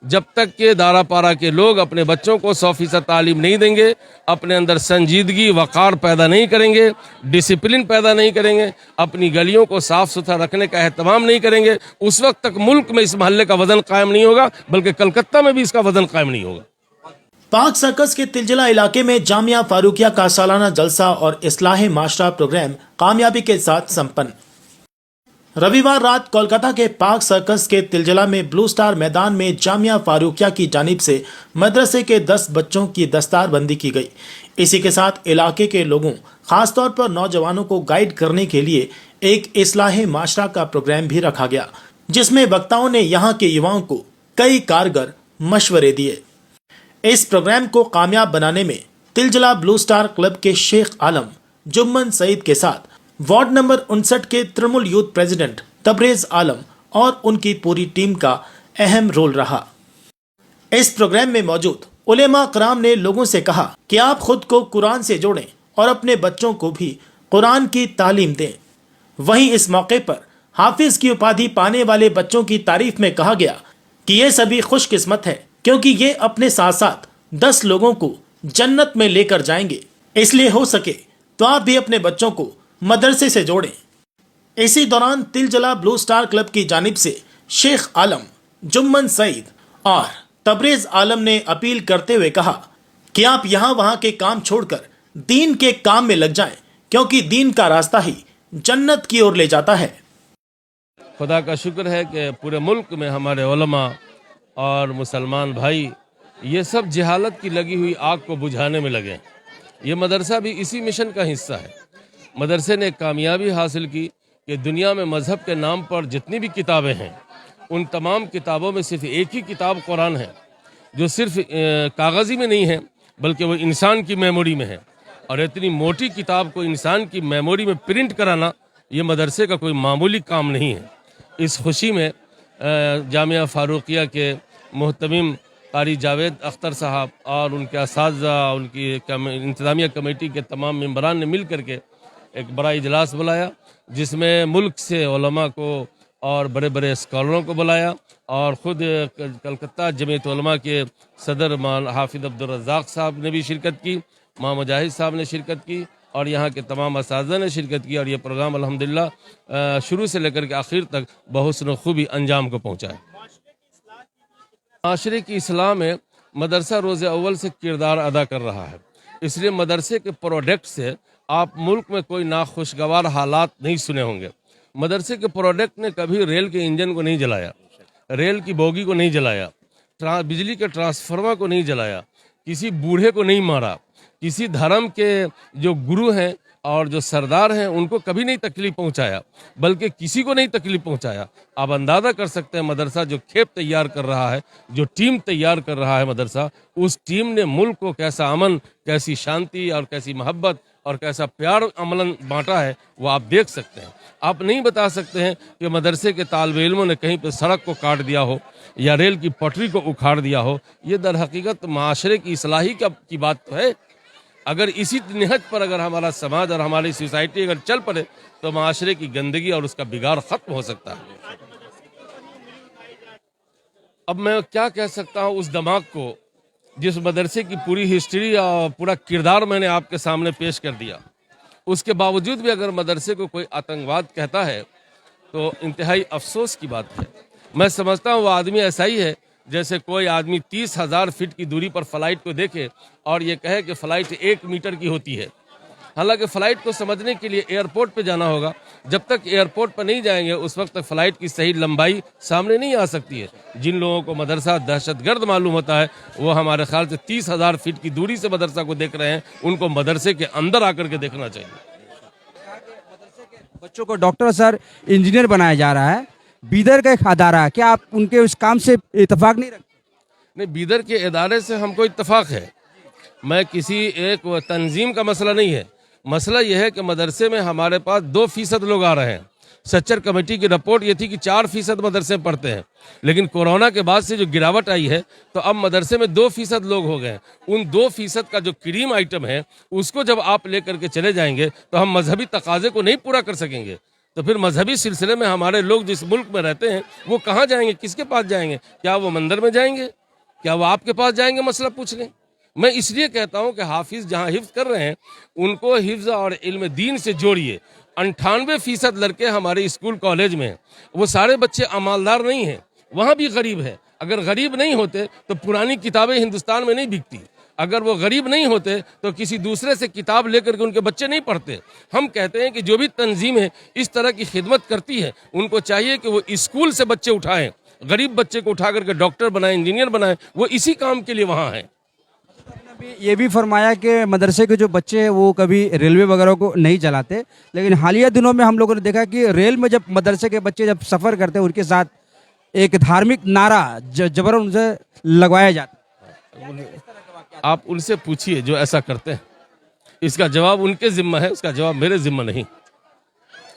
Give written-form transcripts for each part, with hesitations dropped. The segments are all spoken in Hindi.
जब तक के दारा पारा के लोग अपने बच्चों को 100% तालीम नहीं देंगे, अपने अंदर संजीदगी वक़ार पैदा नहीं करेंगे, डिसिप्लिन पैदा नहीं करेंगे, अपनी गलियों को साफ़ सुथरा रखने का एहतमाम नहीं करेंगे, उस वक्त तक मुल्क में इस महल्ले का वज़न कायम नहीं होगा, बल्कि कलकत्ता में भी इसका वज़न कायम नहीं होगा। पाक सर्कस के तिलजिला इलाके में जामिया फारूकिया का सालाना जलसा और इस्लाह माशरा प्रोग्राम कामयाबी के साथ संपन्न। रविवार रात कोलकाता के पाक सर्कस के तिलजिला में ब्लू स्टार मैदान में जामिया फारूकिया की जानिब से मदरसे के 10 बच्चों की दस्तारबंदी की गई। इसी के साथ इलाके के लोगों, खासतौर पर नौजवानों को गाइड करने के लिए एक इस्लाह माशरा का प्रोग्राम भी रखा गया, जिसमें वक्ताओं ने यहाँ के युवाओं को कई कारगर मशवरे दिए। इस प्रोग्राम को कामयाब बनाने में तिलजिला ब्लू स्टार क्लब के शेख आलम जुम्मन सईद के साथ वार्ड नंबर 59 के तृणमूल यूथ प्रेसिडेंट तबरेज आलम और उनकी पूरी टीम का अहम रोल रहा। इस प्रोग्राम में मौजूद उलेमा कराम ने लोगों से कहा कि आप खुद को कुरान से जोड़ें और अपने बच्चों को भी कुरान की तालीम दें। वहीं इस मौके पर हाफिज की उपाधि पाने वाले बच्चों की तारीफ में कहा गया कि ये सभी खुशकिस्मत हैं, क्योंकि ये अपने साथ साथ 10 लोगों को जन्नत में लेकर जाएंगे। इसलिए हो सके तो आप भी अपने बच्चों को मदरसे से जोड़ें। इसी दौरान तिलजिला ब्लू स्टार क्लब की जानिब से शेख आलम, जुम्मन सईद और तबरेज आलम ने अपील करते हुए कहा कि आप यहाँ वहाँ के काम छोड़कर दीन के काम में लग जाएं, क्योंकि दीन का रास्ता ही जन्नत की ओर ले जाता है। खुदा का शुक्र है कि पूरे मुल्क में हमारे उलमा और मुसलमान भाई ये सब जहालत की लगी हुई आग को बुझाने में लगे। ये मदरसा भी इसी मिशन का हिस्सा है। मदरसे ने कामयाबी हासिल की कि दुनिया में मज़हब के नाम पर जितनी भी किताबें हैं, उन तमाम किताबों में सिर्फ एक ही किताब कुरान है, जो सिर्फ कागज़ी में नहीं है बल्कि वो इंसान की मेमोरी में है। और इतनी मोटी किताब को इंसान की मेमोरी में प्रिंट कराना ये मदरसे का कोई मामूली काम नहीं है। इस खुशी में जामिया फारूकिया के मोहतमिम कारी जावेद अख्तर साहब और उनके असातिज़ा, उनकी इंतज़ामिया कमेटी के तमाम मेंबरान ने मिल करके एक बड़ा इजलास बुलाया, जिसमें मुल्क से उलमा को और बड़े बड़े स्कॉलरों को बुलाया और ख़ुद कलकत्ता जमीयत उलमा के सदर हाफिज अब्दुल रज़ाक साहब ने भी शिरकत की, मां मुजाहिद साहब ने शिरकत की और यहाँ के तमाम असातिज़ा ने शिरकत की। और ये प्रोग्राम अल्हम्दुलिल्लाह शुरू से लेकर के आखिर तक बहुस्न खूबी अंजाम को पहुँचा है। माशरे की इस्लाह में मदरसा रोज़े अव्वल से किरदार अदा कर रहा है, इसलिए मदरसे के प्रोडक्ट से आप मुल्क में कोई नाखुशगवार हालात नहीं सुने होंगे। मदरसे के प्रोडक्ट ने कभी रेल के इंजन को नहीं जलाया, रेल की बोगी को नहीं जलाया, बिजली के ट्रांसफार्मर को नहीं जलाया, किसी बूढ़े को नहीं मारा, किसी धर्म के जो गुरु हैं और जो सरदार हैं उनको कभी नहीं तकलीफ पहुंचाया, बल्कि किसी को नहीं तकलीफ पहुंचाया। आप अंदाज़ा कर सकते हैं मदरसा जो खेप तैयार कर रहा है, जो टीम तैयार कर रहा है मदरसा, उस टीम ने मुल्क को कैसा अमन, कैसी शांति और कैसी मोहब्बत और कैसा प्यार अमलन बांटा है, वो आप देख सकते हैं। आप नहीं बता सकते हैं कि मदरसे के तालिब इल्मों ने कहीं पर सड़क को काट दिया हो या रेल की पटरी को उखाड़ दिया हो। ये दर हकीकत माशरे की इस्लाही की बात तो है। अगर इसी नहज पर अगर हमारा समाज और हमारी सोसाइटी अगर चल पड़े तो माशरे की गंदगी और उसका बिगाड़ ख़त्म हो सकता है। अब मैं क्या कह सकता हूँ उस दिमाग को, जिस मदरसे की पूरी हिस्ट्री और पूरा किरदार मैंने आपके सामने पेश कर दिया, उसके बावजूद भी अगर मदरसे को कोई आतंकवाद कहता है तो इंतहाई अफसोस की बात है। मैं समझता हूँ वो आदमी ऐसा ही है जैसे कोई आदमी 30,000 फीट की दूरी पर फ्लाइट को देखे और ये कहे कि फ़्लाइट 1 मीटर की होती है। हालांकि फ़्लाइट को समझने के लिए एयरपोर्ट पे जाना होगा। जब तक एयरपोर्ट पर नहीं जाएंगे उस वक्त तक फ़्लाइट की सही लंबाई सामने नहीं आ सकती है। जिन लोगों को मदरसा दहशतगर्द मालूम होता है वो हमारे ख्याल से 30,000 फीट की दूरी से मदरसा को देख रहे हैं, उनको मदरसे के अंदर आकर के देखना चाहिए। बच्चों को डॉक्टर सर, इंजीनियर बनाया जा रहा है, बीदर का एक अदारा है, क्या आप उनके उस काम से इत्तेफाक नहीं रखते? नहीं, बीदर के इदारे से हमको इत्तेफाक है। मैं किसी एक तंजीम का मसला नहीं है। मसला यह है कि मदरसे में हमारे पास 2% लोग आ रहे हैं। सच्चर कमेटी की रिपोर्ट ये थी कि 4% मदरसे पढ़ते हैं, लेकिन कोरोना के बाद से जो गिरावट आई है तो अब मदरसे में 2% लोग हो गए हैं। उन 2% का जो क्रीम आइटम है उसको जब आप लेकर के चले जाएंगे तो हम मजहबी तकाजे को नहीं पूरा कर सकेंगे। तो फिर मजहबी सिलसिले में हमारे लोग जिस मुल्क में रहते हैं वो कहाँ जाएंगे, किसके पास जाएंगे? क्या वो मंदिर में जाएंगे? क्या वो आपके पास जाएंगे मसला पूछने? मैं इसलिए कहता हूँ कि हाफिज जहाँ हिफ्ज कर रहे हैं उनको हिफ्ज और इल्म दीन से जोड़िए। 98% लड़के हमारे स्कूल कॉलेज में हैं, वो सारे बच्चे अमालदार नहीं हैं, वहाँ भी गरीब है। अगर गरीब नहीं होते तो पुरानी किताबें हिंदुस्तान में नहीं बिकती। अगर वो गरीब नहीं होते तो किसी दूसरे से किताब लेकर के उनके बच्चे नहीं पढ़ते। हम कहते हैं कि जो भी तंजीमें इस तरह की खिदमत करती है उनको चाहिए कि वो स्कूल से बच्चे उठाएं, गरीब बच्चे को उठा करके डॉक्टर बनाएं, इंजीनियर बनाएं, वो इसी काम के लिए वहाँ हैं। ये भी फरमाया कि मदरसे के जो बच्चे हैं वो कभी रेलवे वगैरह को नहीं चलाते, लेकिन हालिया दिनों में हम लोगों ने देखा कि रेल में जब मदरसे के बच्चे जब सफ़र करते हैं उनके साथ एक धार्मिक नारा जबरन उनसे लगवाया जाता है। आप उनसे पूछिए जो ऐसा करते हैं, इसका जवाब उनके जिम्मा है, उसका जवाब मेरे जिम्मा नहीं,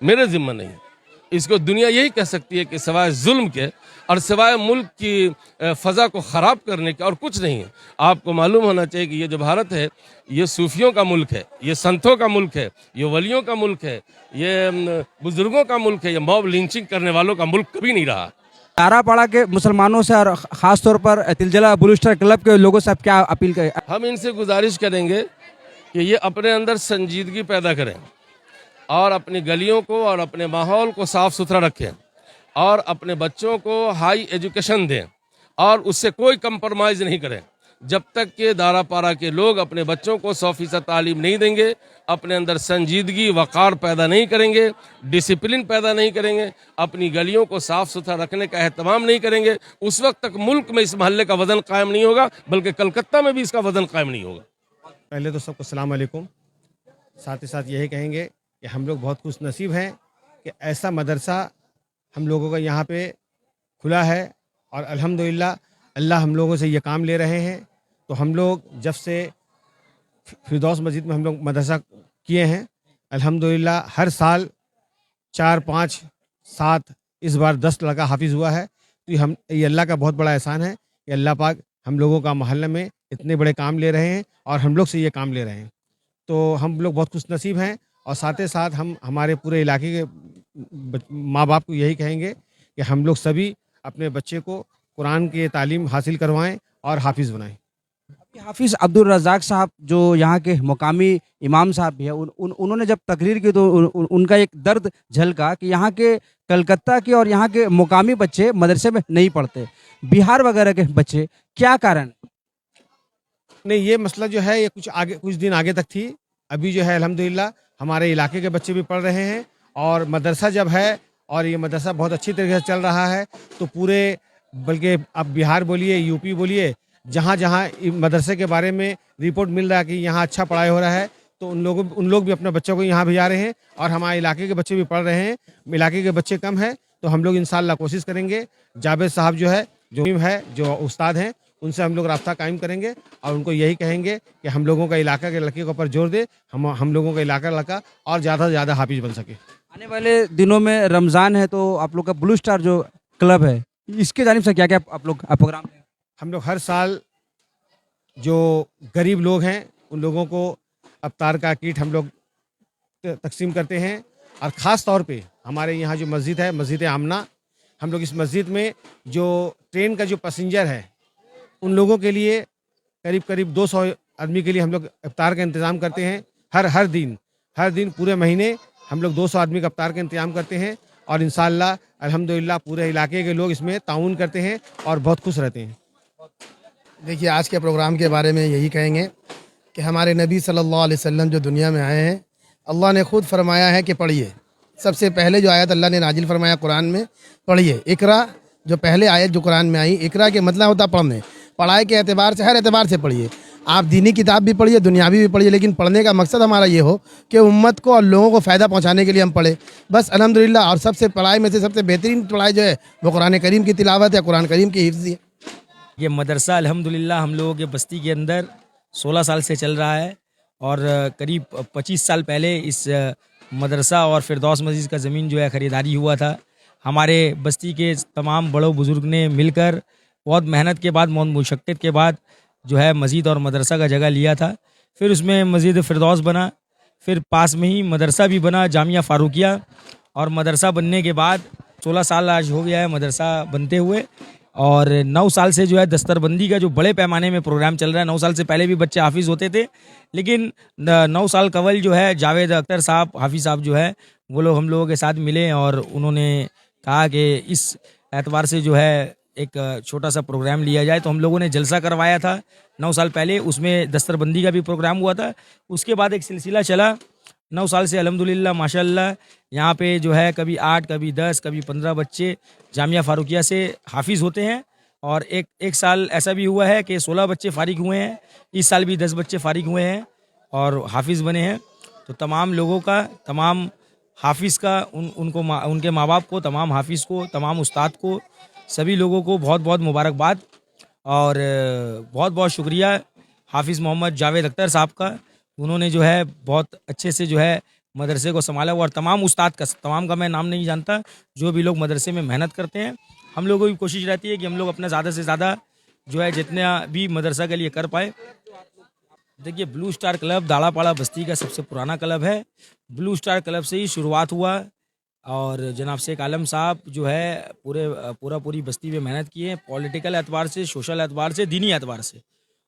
मेरे जिम्मा नहीं। इसको दुनिया यही कह सकती है कि सिवाय जुल्म के और सिवाय मुल्क की फ़ज़ा को ख़राब करने के और कुछ नहीं है। आपको मालूम होना चाहिए कि ये जो भारत है ये सूफियों का मुल्क है, ये संतों का मुल्क है, ये वलियों का मुल्क है, ये बुजुर्गों का मुल्क है, ये मॉब लिंचिंग करने वालों का मुल्क कभी नहीं रहा। तारापाड़ा के मुसलमानों से और ख़ास तौर पर तिलजला ब्लू स्टार क्लब के लोगों से आप क्या अपील करें? हम इनसे गुजारिश करेंगे कि ये अपने अंदर संजीदगी पैदा करें और अपनी गलियों को और अपने माहौल को साफ़ सुथरा रखें और अपने बच्चों को हाई एजुकेशन दें और उससे कोई कंप्रोमाइज़ नहीं करें। जब तक के दारापारा के लोग अपने बच्चों को 100% तालीम नहीं देंगे, अपने अंदर संजीदगी वक़ार पैदा नहीं करेंगे, डिसिप्लिन पैदा नहीं करेंगे, अपनी गलियों को साफ़ सुथरा रखने का एहतमाम नहीं करेंगे, उस वक्त तक मुल्क में इस महल्ले का वज़न कायम नहीं होगा, बल्कि कलकत्ता में भी इसका वज़न कायम नहीं होगा। पहले तो सबको सलाम अलैकुम। साथ ही साथ यही कहेंगे कि हम लोग बहुत खुश नसीब हैं कि ऐसा मदरसा हम लोगों का यहाँ पे खुला है और अल्हम्दुलिल्लाह अल्लाह हम लोगों से ये काम ले रहे हैं। तो हम लोग जब से फिरदौस मस्जिद में हम लोग मदरसा किए हैं, अल्हम्दुलिल्लाह हर साल 4, 5, 7, इस बार 10 लड़का हाफिज़ हुआ है। तो ये अल्लाह का बहुत बड़ा एहसान है कि अल्लाह पाक हम लोगों का मोहल्ले में इतने बड़े काम ले रहे हैं और हम लोग से ये काम ले रहे हैं। तो हम लोग बहुत खुश नसीब हैं और साथ ही साथ हम हमारे पूरे इलाके के माँ बाप को यही कहेंगे कि हम लोग सभी अपने बच्चे को कुरान की तालीम हासिल करवाएं और हाफिज़ बनाएं। हाफिज़ अब्दुल रज़ाक साहब जो यहाँ के मुकामी इमाम साहब भी हैं, उन्होंने जब तकरीर की तो उनका एक दर्द झलका कि यहाँ के कलकत्ता के और यहाँ के मुकामी बच्चे मदरसे में नहीं पढ़ते, बिहार वगैरह के बच्चे, क्या कारण? नहीं, ये मसला जो है ये कुछ दिन आगे तक थी। अभी जो है अल्हम्दुलिल्लाह हमारे इलाके के बच्चे भी पढ़ रहे हैं और मदरसा जब है और ये मदरसा बहुत अच्छी तरीके से चल रहा है तो पूरे, बल्कि अब बिहार बोलिए, यूपी बोलिए, जहाँ जहाँ मदरसे के बारे में रिपोर्ट मिल रहा है कि यहाँ अच्छा पढ़ाई हो रहा है तो उन लोग भी अपने बच्चों को यहाँ भेजा रहे हैं और हमारे इलाके के बच्चे भी पढ़ रहे हैं। इलाके के बच्चे कम हैं तो हम लोग इंशाअल्लाह कोशिश करेंगे। जावेद साहब जो उस्ताद हैं उनसे हम लोग रास्ता कायम करेंगे और उनको यही कहेंगे कि हम लोगों का इलाका के लड़के के ऊपर जोर दे, हम लोगों का इलाका लड़का और ज़्यादा से ज़्यादा हाफिज बन सके। आने वाले दिनों में रमज़ान है तो आप लोग का ब्लू स्टार जो क्लब है इसके जानिब से क्या क्या आप लोग प्रोग्राम है? हम लोग हर साल जो गरीब लोग हैं उन लोगों को अफ्तार का किट हम लोग तकसीम करते हैं और ख़ास तौर पे हमारे यहाँ जो मस्जिद है, मस्जिद आमना, हम लोग इस मस्जिद में जो ट्रेन का जो पैसेंजर है उन लोगों के लिए करीब 200 आदमी के लिए हम लोग इफ्तार का इंतज़ाम करते हैं। हर दिन पूरे महीने हम लोग 200 आदमी का इफ्तार का इंतज़ाम करते हैं और इंशाअल्लाह अल्हम्दुलिल्लाह पूरे इलाके के लोग इसमें ताउन करते हैं और बहुत खुश रहते हैं। देखिए, आज के प्रोग्राम के बारे में यही कहेंगे कि हमारे नबी सल्लल्लाहु अलैहि वसल्लम जो दुनिया में आए हैं, अल्लाह ने खुद फरमाया है कि पढ़िए। सबसे पहले जो आयत अल्लाह ने नाजिल फरमाया कुरान में, पढ़िए। इकरा, जो पहले आयत जो कुरान में आई, इकरा के मतलब होता पढ़ने, पढ़ाई के एतबार से, हर एतबार से पढ़िए। आप दीनी किताब भी पढ़िए, दुनियावी भी पढ़िए, लेकिन पढ़ने का मकसद हमारा ये हो कि उम्मत को और लोगों को फ़ायदा पहुँचाने के लिए हम पढ़े, बस अल्हम्दुलिल्लाह। और सबसे पढ़ाई में से सबसे बेहतरीन पढ़ाई जो है वो कुरान करीम की तिलावत है, कुरान करीम की हिफ्ज़ है। ये मदरसा अल्हम्दुलिल्लाह हम लोगों के बस्ती के अंदर 16 साल से चल रहा है और करीब 25 साल पहले इस मदरसा और फिरदौस मस्जिद का ज़मीन जो है ख़रीदारी हुआ था। हमारे बस्ती के तमाम बड़ों बुज़ुर्ग ने मिलकर बहुत मेहनत के बाद, बहुत मुशक्क़त के बाद जो है मस्जिद और मदरसा का जगह लिया था। फिर उसमें मस्जिद फिरदौस बना, फिर पास में ही मदरसा भी बना, जामिया फ़ारूकिया, और मदरसा बनने के बाद 16 साल आज हो गया है मदरसा बनते हुए, और 9 साल से जो है दस्तरबंदी का जो बड़े पैमाने में प्रोग्राम चल रहा है। 9 साल से पहले भी बच्चे हाफिज़ होते थे, लेकिन 9 साल कवल जो है जावेद अख्तर साहब हाफिज़ साहब जो है वो लोग हम लोगों के साथ मिले और उन्होंने कहा कि इस एतबार से जो है एक छोटा सा प्रोग्राम लिया जाए। तो हम लोगों ने जलसा करवाया था 9 साल पहले, उसमें दस्तरबंदी का भी प्रोग्राम हुआ था। उसके बाद एक सिलसिला चला 9 साल से अल्हम्दुलिल्लाह माशाल्लाह यहाँ पे जो है कभी 8, कभी 10, कभी 15 बच्चे जामिया फारूकिया से हाफिज़ होते हैं। और एक साल ऐसा भी हुआ है कि 16 बच्चे फारिग हुए हैं। इस साल भी 10 बच्चे फारिग हुए हैं और हाफिज़ बने हैं। तो तमाम लोगों का, तमाम हाफिज़ का, उनके माँ बाप को, तमाम हाफिज़ को, तमाम उस्ताद को, सभी लोगों को बहुत बहुत मुबारकबाद और बहुत बहुत शुक्रिया हाफिज़ मोहम्मद जावेद अख्तर साहब का। उन्होंने जो है बहुत अच्छे से जो है मदरसे को संभाला हुआ, और तमाम उस्ताद का, तमाम का मैं नाम नहीं जानता, जो भी लोग मदरसे में मेहनत करते हैं। हम लोगों की कोशिश रहती है कि हम लोग अपना ज़्यादा से ज़्यादा जो है जितना भी मदरसा के लिए कर पाए। देखिए, ब्लू स्टार क्लब दाड़ापाड़ा बस्ती का सबसे पुराना क्लब है। ब्लू स्टार क्लब से ही शुरुआत हुआ और जनाब शेख आलम साहब जो है पूरी बस्ती में मेहनत की है, पॉलिटिकल एतबार से, सोशल एतबार से, दीनी एतबार से,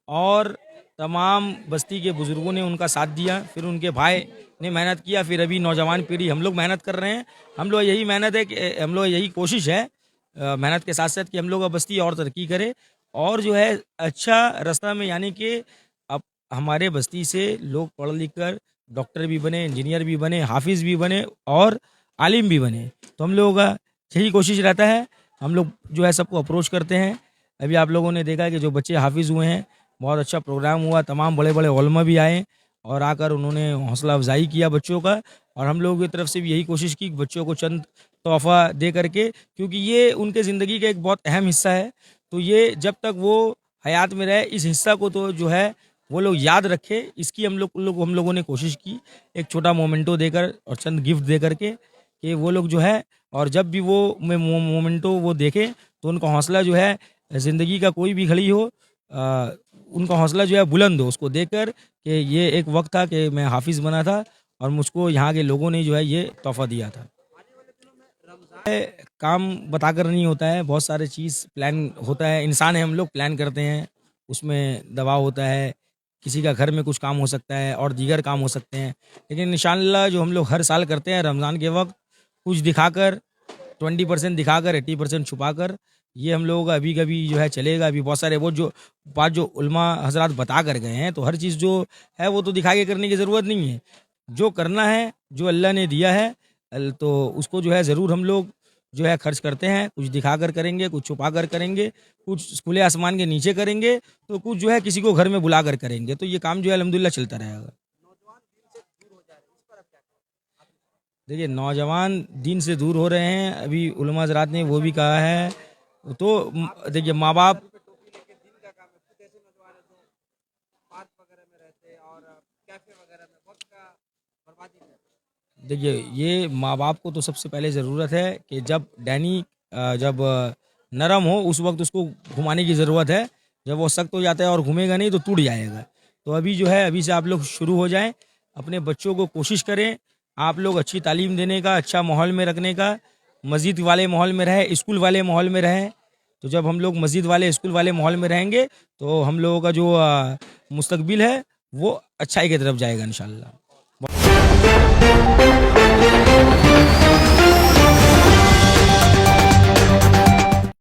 और तमाम बस्ती के बुज़ुर्गों ने उनका साथ दिया। फिर उनके भाई ने मेहनत किया, फिर अभी नौजवान पीढ़ी हम लोग मेहनत कर रहे हैं। हम लोग यही मेहनत है कि हम लोग यही कोशिश है मेहनत के साथ साथ कि हम लोग बस्ती और तरक्की करे और जो है अच्छा रास्ता में, यानी कि अब हमारे बस्ती से लोग पढ़ लिख कर डॉक्टर भी बने, इंजीनियर भी बने, हाफिज़ भी बने और आलिम भी बने। तो हम लोगों का यही कोशिश रहता है। हम लोग जो है सबको अप्रोच करते हैं। अभी आप लोगों ने देखा कि जो बच्चे हाफिज़ हुए हैं, बहुत अच्छा प्रोग्राम हुआ, तमाम बड़े बड़े उलमा भी आए और आकर उन्होंने हौसला अफजाई किया बच्चों का। और हम लोगों की तरफ से भी यही कोशिश की कि बच्चों को चंद तोहफ़ा दे करके, क्योंकि ये उनके ज़िंदगी का एक बहुत अहम हिस्सा है। तो ये जब तक वो हयात में रहे, इस हिस्सा को तो जो है वो लोग याद रखे, इसकी हम लोगों ने कोशिश की, एक छोटा मोमेंटो देकर और चंद गिफ्ट दे करके, कि वो लोग जो है, और जब भी वो मोमेंटो वो देखें तो उनका हौसला जो है, ज़िंदगी का कोई भी घड़ी हो, उनका हौसला जो है बुलंद हो, उसको देखकर कि ये एक वक्त था कि मैं हाफिज़ बना था और मुझको यहाँ के लोगों ने जो है ये तोहफ़ा दिया था। काम बताकर नहीं होता है, बहुत सारे चीज़ प्लान होता है। इंसान है, हम लोग प्लान करते हैं, उसमें दबाव होता है, किसी का घर में कुछ काम हो सकता है और दीगर काम हो सकते हैं। लेकिन इंशाअल्लाह जो हम लोग हर साल करते हैं रमज़ान के वक्त, कुछ दिखाकर 20% दिखाकर 80% छुपाकर, ये हम लोगों का अभी कभी जो है चलेगा। अभी बहुत सारे वो जो बात जो उलमा हजरात बता कर गए हैं, तो हर चीज़ जो है वो तो दिखा के करने की ज़रूरत नहीं है। जो करना है, जो अल्लाह ने दिया है, तो उसको जो है ज़रूर हम लोग जो है खर्च करते हैं। कुछ दिखा कर करेंगे, कुछ छुपा कर करेंगे, कुछ खुले आसमान के नीचे करेंगे, तो कुछ जो है किसी को घर में बुला कर करेंगे। तो ये काम जो है अल्हम्दुलिल्लाह चलता रहेगा। देखिए, नौजवान दीन से दूर हो रहे हैं, अभी उलमा हज़रात ने वो भी कहा है। तो देखिए, माँ बाप देखिए, ये माँ बाप को तो सबसे पहले ज़रूरत है कि जब डैनी जब नरम हो उस वक्त उसको घुमाने की ज़रूरत है। जब वो सख्त हो जाता है और घूमेगा नहीं तो टूट जाएगा। तो अभी जो है, अभी से आप लोग शुरू हो जाएं, अपने बच्चों को कोशिश करें आप लोग अच्छी तालीम देने का, अच्छा माहौल में रखने का। मस्जिद वाले माहौल में रहें, स्कूल वाले माहौल में रहें। तो जब हम लोग मस्जिद वाले, स्कूल वाले माहौल में रहेंगे तो हम लोगों का जो मुस्तकबिल है वो अच्छाई की तरफ जाएगा इंशाअल्लाह।